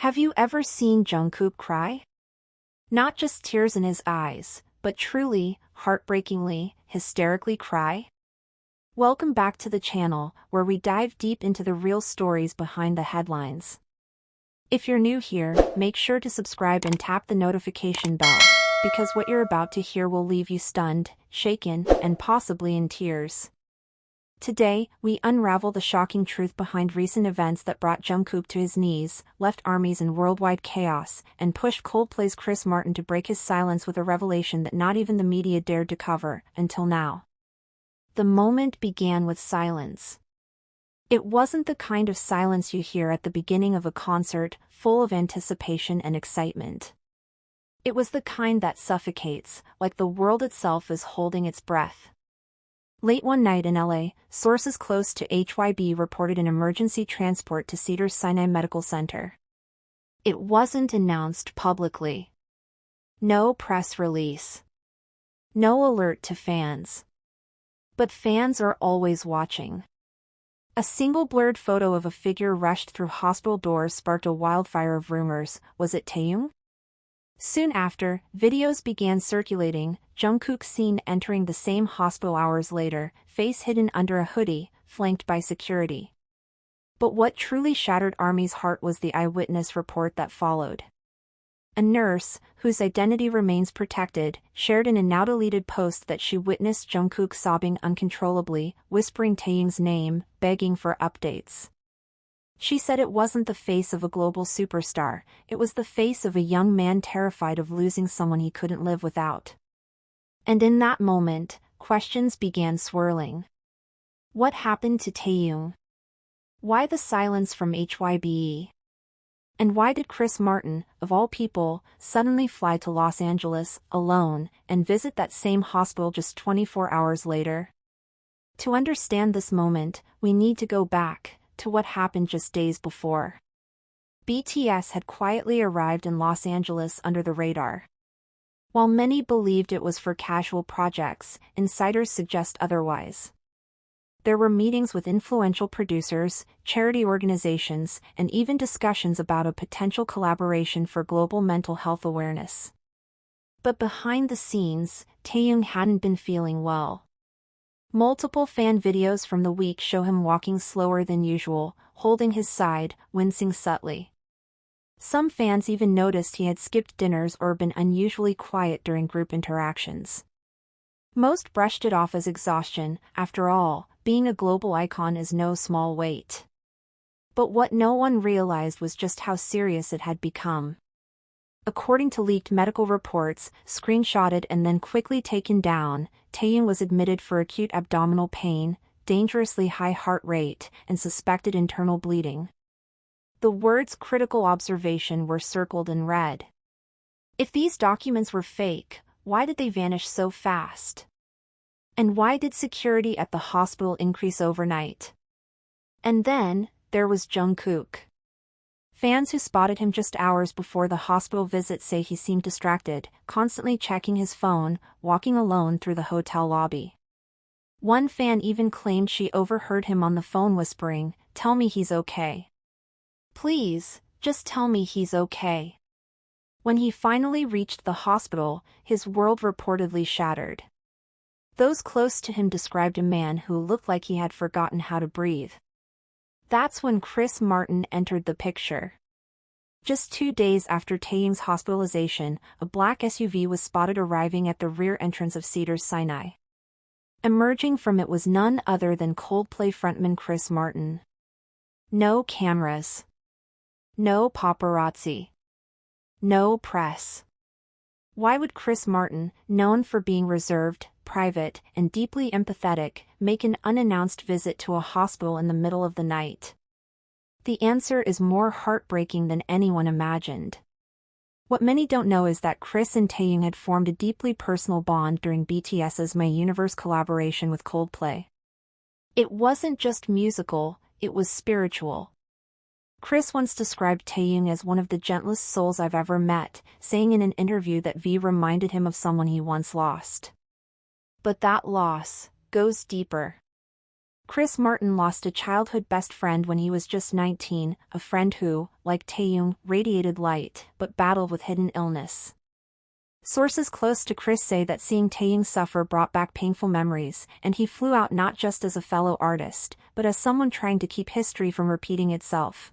Have you ever seen Jungkook cry? Not just tears in his eyes, but truly, heartbreakingly, hysterically cry? Welcome back to the channel, where we dive deep into the real stories behind the headlines. If you're new here, make sure to subscribe and tap the notification bell, because what you're about to hear will leave you stunned, shaken, and possibly in tears. Today, we unravel the shocking truth behind recent events that brought Jungkook to his knees, left armies in worldwide chaos, and pushed Coldplay's Chris Martin to break his silence with a revelation that not even the media dared to cover, until now. The moment began with silence. It wasn't the kind of silence you hear at the beginning of a concert, full of anticipation and excitement. It was the kind that suffocates, like the world itself is holding its breath. Late one night in LA, sources close to HYB reported an emergency transport to Cedars-Sinai Medical Center. It wasn't announced publicly. No press release. No alert to fans. But fans are always watching. A single blurred photo of a figure rushed through hospital doors sparked a wildfire of rumors. Was it Taehyung? Soon after, videos began circulating, Jungkook seen entering the same hospital hours later, face hidden under a hoodie, flanked by security. But what truly shattered ARMY's heart was the eyewitness report that followed. A nurse, whose identity remains protected, shared in a now-deleted post that she witnessed Jungkook sobbing uncontrollably, whispering Taehyung's name, begging for updates. She said it wasn't the face of a global superstar, it was the face of a young man terrified of losing someone he couldn't live without. And in that moment, questions began swirling. What happened to Taehyung? Why the silence from HYBE? And why did Chris Martin, of all people, suddenly fly to Los Angeles, alone, and visit that same hospital just 24 hours later? To understand this moment, we need to go back to what happened just days before. BTS had quietly arrived in Los Angeles under the radar. While many believed it was for casual projects, insiders suggest otherwise. There were meetings with influential producers, charity organizations, and even discussions about a potential collaboration for global mental health awareness. But behind the scenes, Taehyung hadn't been feeling well. Multiple fan videos from the week show him walking slower than usual, holding his side, wincing subtly. Some fans even noticed he had skipped dinners or been unusually quiet during group interactions. Most brushed it off as exhaustion. After all, being a global icon is no small weight. But what no one realized was just how serious it had become. According to leaked medical reports, screenshotted and then quickly taken down, Taehyung was admitted for acute abdominal pain, dangerously high heart rate, and suspected internal bleeding. The words "critical observation" were circled in red. If these documents were fake, why did they vanish so fast? And why did security at the hospital increase overnight? And then, there was Jungkook. Fans who spotted him just hours before the hospital visit say he seemed distracted, constantly checking his phone, walking alone through the hotel lobby. One fan even claimed she overheard him on the phone whispering, "Tell me he's okay. Please, just tell me he's okay." When he finally reached the hospital, his world reportedly shattered. Those close to him described a man who looked like he had forgotten how to breathe. That's when Chris Martin entered the picture. Just 2 days after Taehyung's hospitalization, a black SUV was spotted arriving at the rear entrance of Cedars-Sinai. Emerging from it was none other than Coldplay frontman Chris Martin. No cameras. No paparazzi. No press. Why would Chris Martin, known for being reserved, private, and deeply empathetic, make an unannounced visit to a hospital in the middle of the night? The answer is more heartbreaking than anyone imagined. What many don't know is that Chris and Taehyung had formed a deeply personal bond during BTS's My Universe collaboration with Coldplay. It wasn't just musical, it was spiritual. Chris once described Taehyung as one of the gentlest souls I've ever met, saying in an interview that V reminded him of someone he once lost. But that loss goes deeper. Chris Martin lost a childhood best friend when he was just 19, a friend who, like Taehyung, radiated light, but battled with hidden illness. Sources close to Chris say that seeing Taehyung suffer brought back painful memories, and he flew out not just as a fellow artist, but as someone trying to keep history from repeating itself.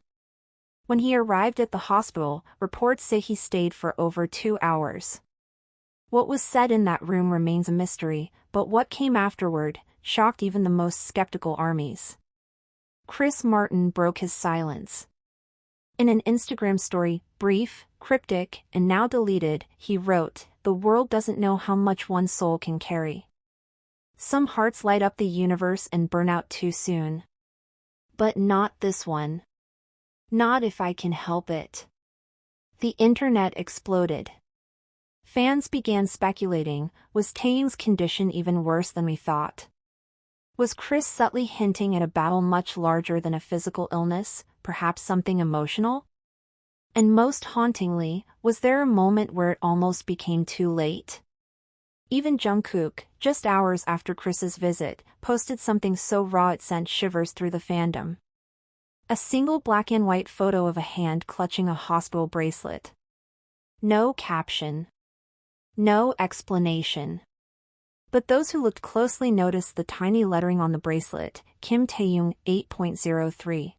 When he arrived at the hospital, reports say he stayed for over 2 hours. What was said in that room remains a mystery, but what came afterward shocked even the most skeptical armies. Chris Martin broke his silence. In an Instagram story, brief, cryptic, and now deleted, he wrote, "The world doesn't know how much one soul can carry. Some hearts light up the universe and burn out too soon. But not this one. Not if I can help it." The internet exploded. Fans began speculating, was Taehyung's condition even worse than we thought? Was Chris subtly hinting at a battle much larger than a physical illness, perhaps something emotional? And most hauntingly, was there a moment where it almost became too late? Even Jungkook, just hours after Chris's visit, posted something so raw it sent shivers through the fandom. A single black and white photo of a hand clutching a hospital bracelet. No caption. No explanation. But those who looked closely noticed the tiny lettering on the bracelet, Kim Taehyung 8.03.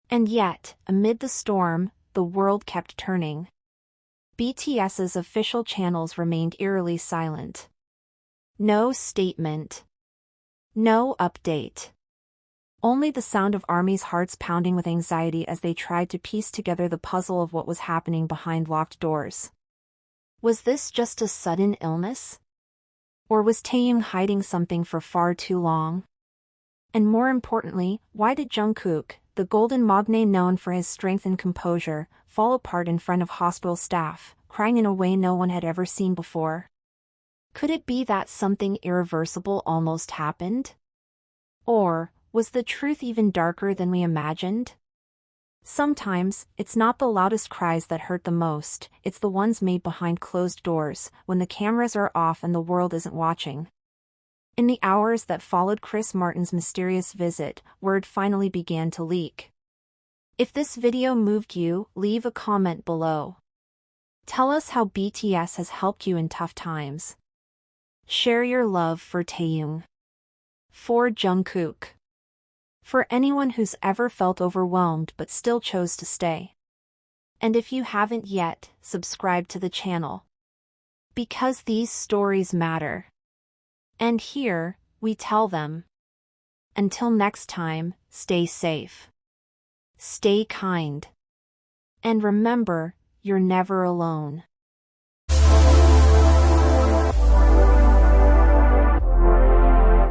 And yet, amid the storm, the world kept turning. BTS's official channels remained eerily silent. No statement. No update. Only the sound of ARMY's hearts pounding with anxiety as they tried to piece together the puzzle of what was happening behind locked doors. Was this just a sudden illness? Or was Taehyung hiding something for far too long? And more importantly, why did Jungkook, the golden magne known for his strength and composure, fall apart in front of hospital staff, crying in a way no one had ever seen before? Could it be that something irreversible almost happened? Or was the truth even darker than we imagined? Sometimes, it's not the loudest cries that hurt the most, it's the ones made behind closed doors, when the cameras are off and the world isn't watching. In the hours that followed Chris Martin's mysterious visit, word finally began to leak. If this video moved you, leave a comment below. Tell us how BTS has helped you in tough times. Share your love for Taehyung. For Jungkook. For anyone who's ever felt overwhelmed but still chose to stay. And if you haven't yet, subscribe to the channel. Because these stories matter. And here, we tell them. Until next time, stay safe. Stay kind. And remember, you're never alone.